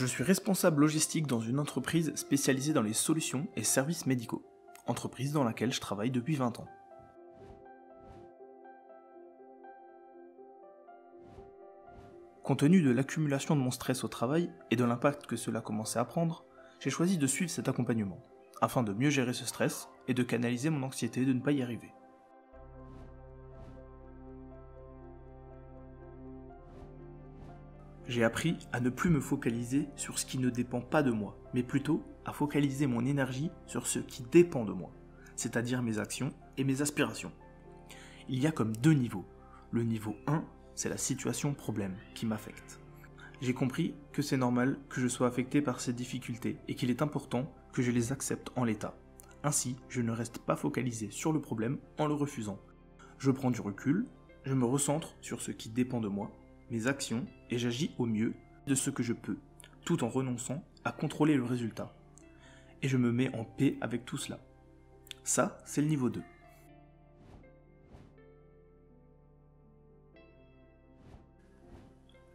Je suis responsable logistique dans une entreprise spécialisée dans les solutions et services médicaux, entreprise dans laquelle je travaille depuis 20 ans. Compte tenu de l'accumulation de mon stress au travail et de l'impact que cela commençait à prendre, j'ai choisi de suivre cet accompagnement, afin de mieux gérer ce stress et de canaliser mon anxiété de ne pas y arriver. J'ai appris à ne plus me focaliser sur ce qui ne dépend pas de moi, mais plutôt à focaliser mon énergie sur ce qui dépend de moi, c'est-à-dire mes actions et mes aspirations. Il y a comme deux niveaux. Le niveau 1, c'est la situation problème qui m'affecte. J'ai compris que c'est normal que je sois affecté par ces difficultés et qu'il est important que je les accepte en l'état. Ainsi, je ne reste pas focalisé sur le problème en le refusant. Je prends du recul, je me recentre sur ce qui dépend de moi, mes actions, et j'agis au mieux de ce que je peux, tout en renonçant à contrôler le résultat. Et je me mets en paix avec tout cela. Ça, c'est le niveau 2.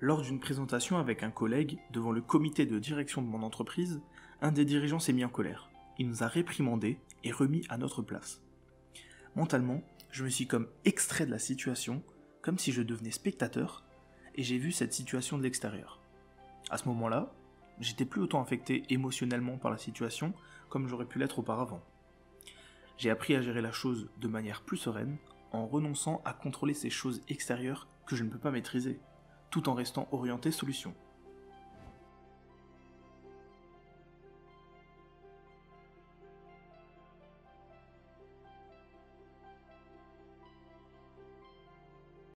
Lors d'une présentation avec un collègue devant le comité de direction de mon entreprise, un des dirigeants s'est mis en colère. Il nous a réprimandés et remis à notre place. Mentalement, je me suis comme extrait de la situation, comme si je devenais spectateur, et j'ai vu cette situation de l'extérieur. À ce moment-là, j'étais plus autant affecté émotionnellement par la situation comme j'aurais pu l'être auparavant. J'ai appris à gérer la chose de manière plus sereine, en renonçant à contrôler ces choses extérieures que je ne peux pas maîtriser, tout en restant orienté solution.